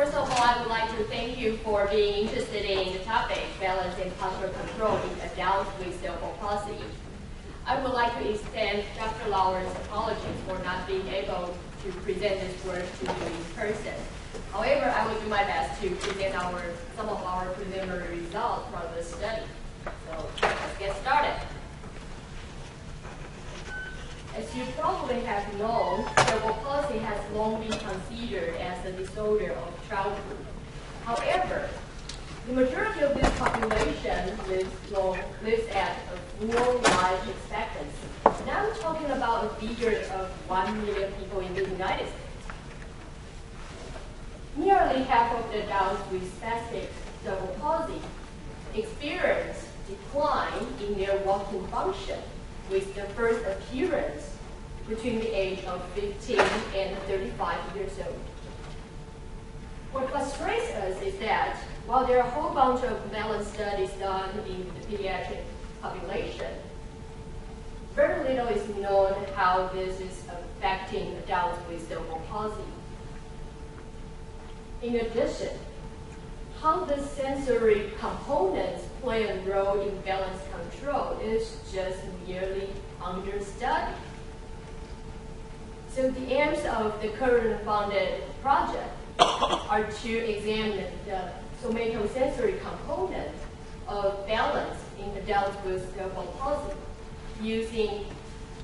First of all, I would like to thank you for being interested in the topic, balance and postural control in adults with cerebral palsy. I would like to extend Dr. Lauer's apologies for not being able to present this work to you in person. However, I will do my best to present some of our preliminary results from the study. So let's get started. As you probably have known, cerebral palsy has long been considered as a disorder of childhood. However, the majority of this population lives at a full life expectancy. Now I'm talking about a figure of 1 million people in the United States. Nearly half of the adults with spastic cerebral palsy experience decline in their walking function with the first appearance between the age of 15 and 35 years old. What frustrates us is that while there are a whole bunch of balance studies done in the pediatric population, very little is known how this is affecting adults with cerebral palsy. In addition, how the sensory components play a role in balance control is just merely understudied. So the aims of the current funded project are to examine the somatosensory component of balance in adults with cerebral palsy using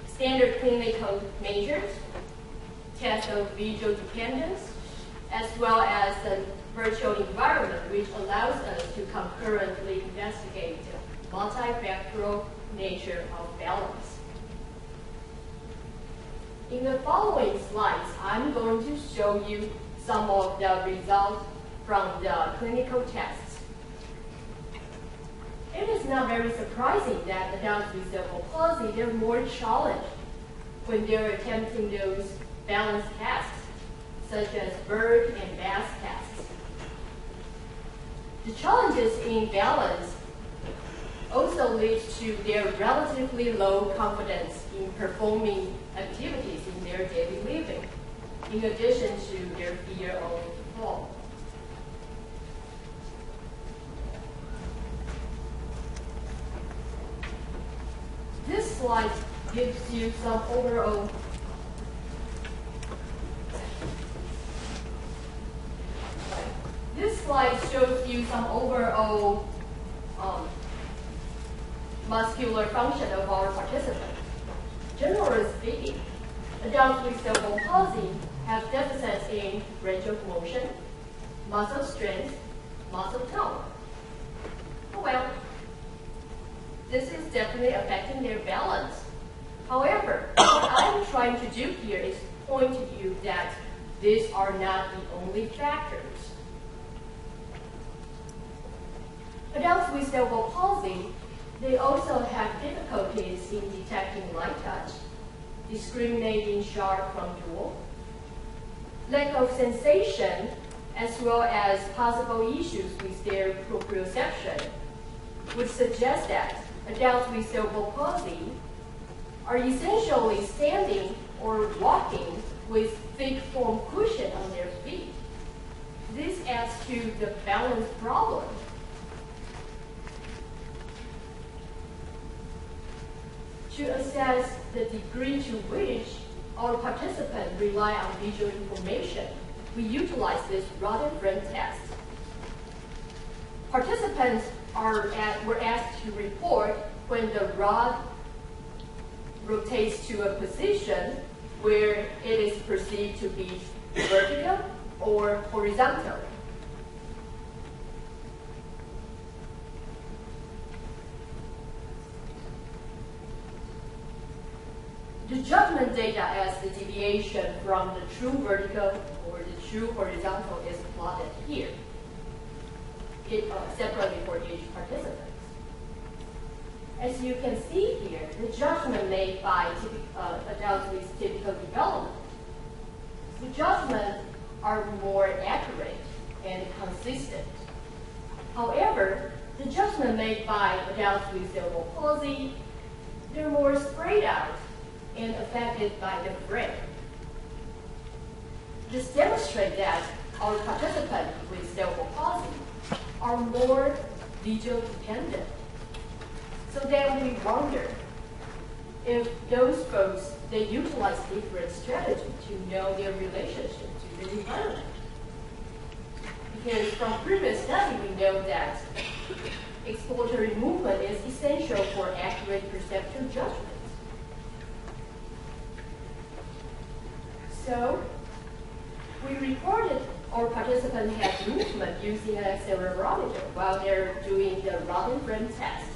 standard clinical measures, tests of visual dependence, as well as a virtual environment which allows us to concurrently investigate the multifactorial nature of balance. In the following slides, I'm going to show you some of the results from the clinical tests. It is not very surprising that adults with cerebral palsy, they're more challenged when they're attempting those balance tasks, such as bird and bass tasks. The challenges in balance also lead to their relatively low confidence in performing activities in their daily living, in addition to their fear of fall. This slide gives you some overall This slide shows you some overall muscular function of our participants. Generally speaking, adults with cerebral palsy have deficits in range of motion, muscle strength, muscle tone. Well, this is definitely affecting their balance. However, what I'm trying to do here is point to you that these are not the only factors. Adults with cerebral palsy, they also have difficulties in detecting light touch, discriminating sharp from dull, lack of sensation, as well as possible issues with their proprioception, which suggest that adults with cerebral palsy are essentially standing or walking with thick foam cushion on their feet. This adds to the balance problem. To assess the degree to which our participants rely on visual information, we utilize this rod and frame test. Participants were asked to report when the rod rotates to a position where it is perceived to be vertical or horizontal. The judgment data as the deviation from the true vertical or the true horizontal is plotted here, separately for each participant. As you can see here, the judgment made by adults with typical development, the judgments are more accurate and consistent. However, the judgment made by adults with cerebral palsy, they're more spread out and affected by the brain. This demonstrates that our participants with cerebral palsy are more visual dependent. So then we wonder if those folks, they utilize different strategies to know their relationship to the environment. Because from previous study, we know that exploratory movement is essential for accurate perceptual judgment. So we reported our participants had movement using an accelerometer while they're doing the rod and frame test.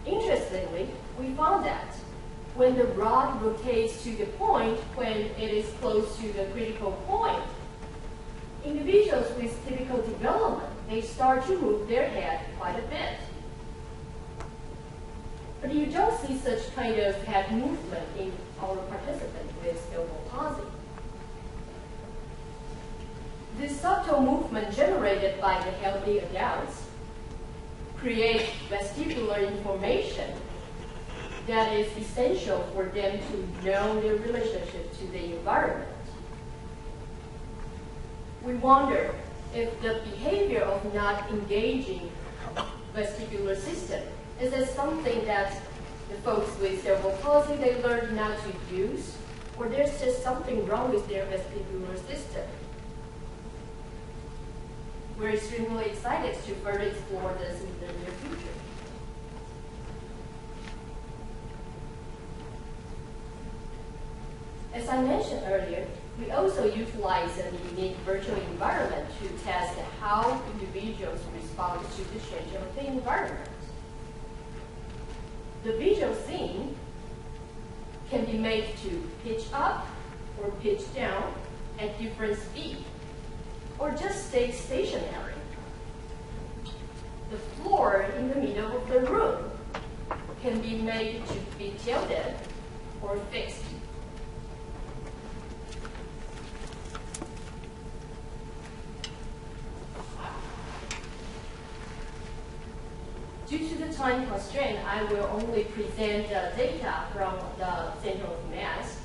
Interestingly, we found that when the rod rotates to the point when it is close to the critical point, individuals with typical development, they start to move their head quite a bit. But you don't see such kind of head movement in our participants with cerebral palsy. This subtle movement generated by the healthy adults creates vestibular information that is essential for them to know their relationship to the environment. We wonder if the behavior of not engaging vestibular system is that something that the folks with cerebral palsy, they learn not to use, or there's just something wrong with their vestibular system. We're extremely excited to further explore this in the near future. As I mentioned earlier, we also utilize a unique virtual environment to test how individuals respond to the change of the environment. The visual scene can be made to pitch up or pitch down at different speeds, or just stay stationary. The floor in the middle of the room can be made to be tilted or fixed. Due to the time constraint, I will only present the data from the Center of Mass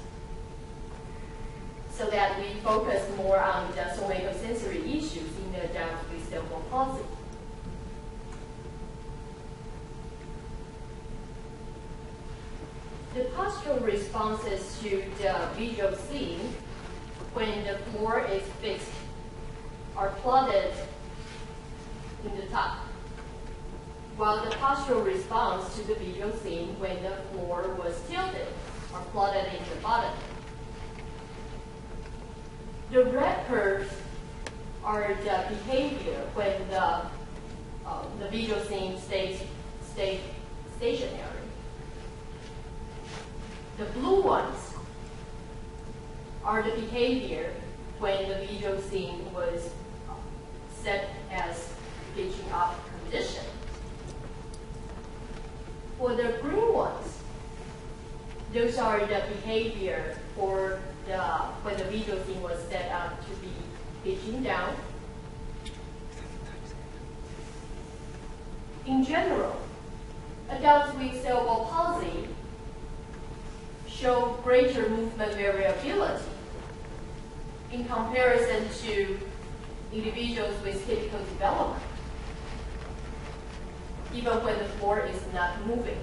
so that we focus more on the somatosensory issues in the adults with cerebral palsy. The postural responses to the visual scene when the floor is fixed are plotted in the top, while the postural response to the visual scene when the floor was tilted are plotted in the bottom. The red curves are the behavior when the visual scene stays stationary. The blue ones are the behavior when the visual scene was set as pitching up condition. For the green ones, those are the behavior for when the visual scene was set up to be pitching down. In general, adults with cerebral palsy show greater movement variability in comparison to individuals with typical development, even when the floor is not moving.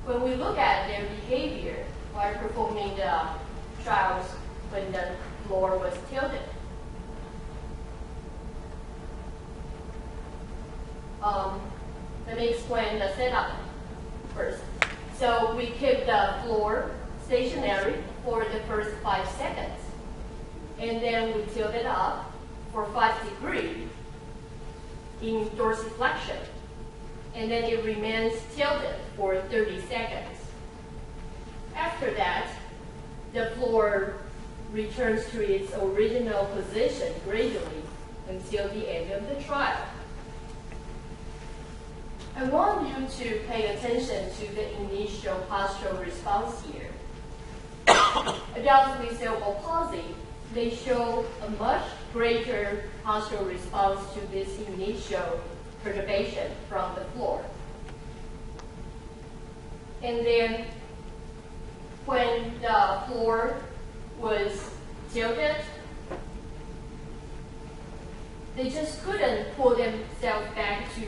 When we look at their behavior while performing the trials when the floor was tilted, let me explain the setup first. So we keep the floor stationary for the first 5 seconds, and then we tilt it up for 5 degrees in dorsiflexion, and then it remains tilted for 30 seconds. After that, the floor returns to its original position gradually until the end of the trial. I want you to pay attention to the initial postural response here. Adults with cerebral palsy, they show a much greater postural response to this initial perturbation from the floor. And then when the floor was tilted. They just couldn't pull themselves back to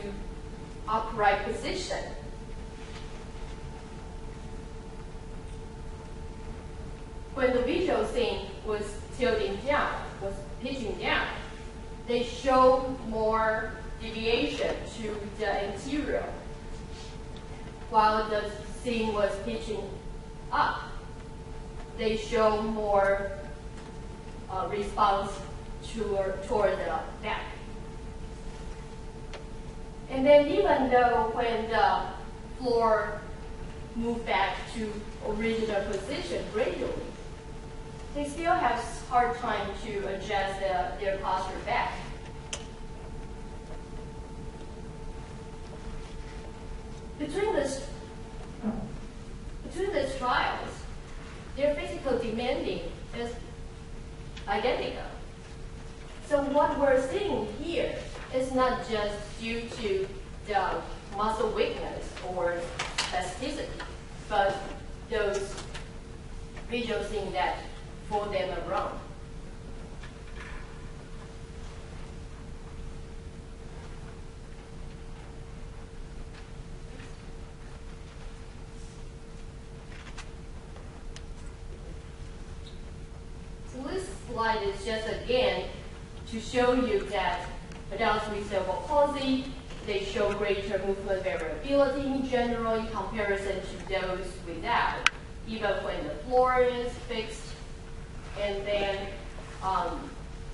upright position. When the visual scene was tilting down, was pitching down, they show more deviation to the interior, while the scene was pitching up. They show more response toward the back. And then even though when the floor moved back to original position gradually, they still have hard time to adjust their posture back. Between these trials, their physical demanding is identical. So what we're seeing here is not just due to the muscle weakness or spasticity, but those visual scenes that pull them around. So this slide is just again to show you that adults with cerebral palsy, they show greater movement variability in general in comparison to those without, even when the floor is fixed. And then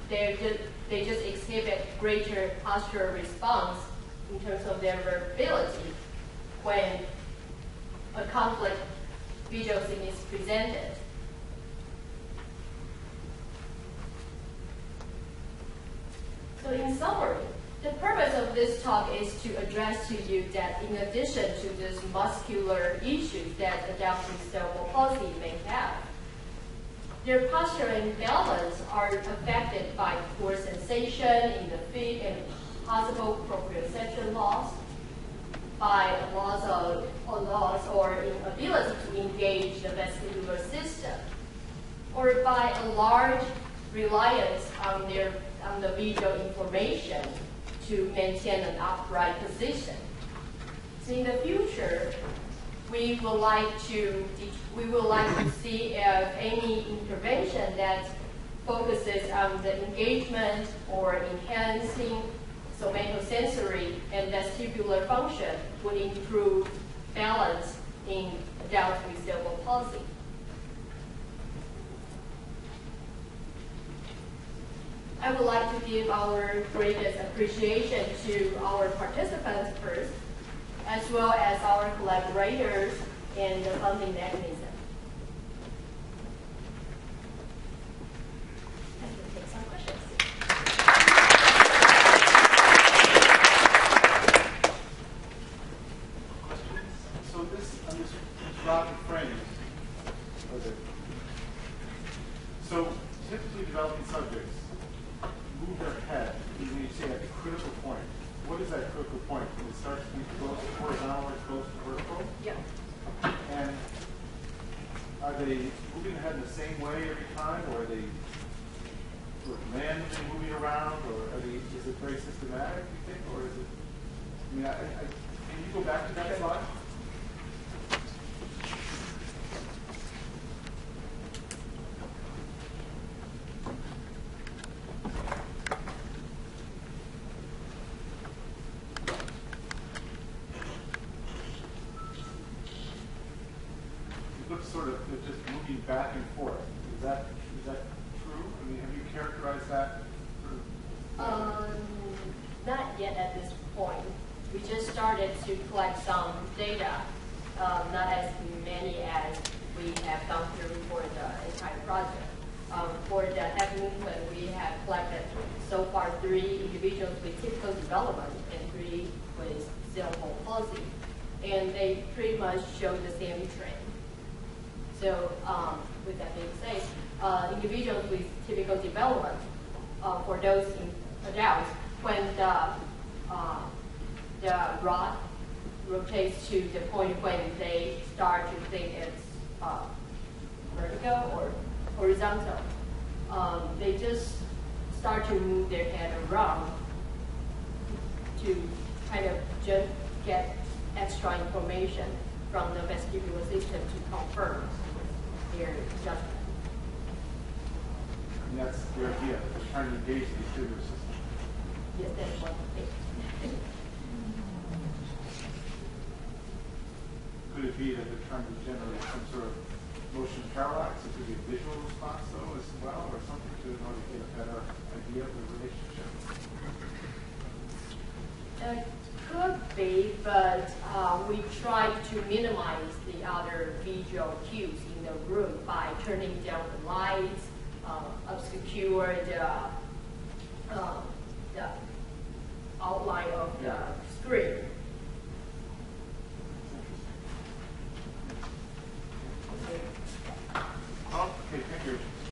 they just exhibit greater postural response in terms of their variability when a conflict visual scene is presented. So in summary, the purpose of this talk is to address to you that in addition to these muscular issues that adults with cerebral palsy may have, their posture and balance are affected by poor sensation in the feet and possible proprioception loss, by loss or inability to engage the vestibular system, or by a large reliance on the visual information to maintain an upright position. So in the future, we would like to see if any intervention that focuses on the engagement or enhancing somatosensory and vestibular function would improve balance in adults with cerebral palsy. I would like to give our greatest appreciation to our participants first, as well as our collaborators and the funding mechanism. And we'll take some questions. So this rocket frame. Okay. So typically developing subjects move their head when you say at the critical point. What is that critical point? When it starts to be close to horizontal or close to vertical? Yeah. And are they moving their head in the same way every time, or are they sort of randomly moving around, or is it very systematic, you think, or is it, can you go back to that slide? Sort of just moving back and forth. Is that true? I mean, have you characterized that? Not yet at this point. We just started to collect some data, not as many as we have gone through for the entire project. For the head movement, we have collected so far 3 individuals with typical development and 3 with cerebral palsy, and they pretty much show the same trend. So with that being said, individuals with typical development, for those adults, when the rod rotates to the point when they start to think it's vertical or horizontal. They just start to move their head around to kind of just get extra information from the vestibular system to confirm their judgment. And that's the idea, that they're trying to engage the vestibular system. Yes, that's one thing. Could it be that they're trying to generate some sort of motion parallax? It could be a visual response, though, as well, or something to in order to get a better idea of the relationship? Could be, but we try to minimize the other visual cues in the room by turning down the lights, obscure the outline of the screen.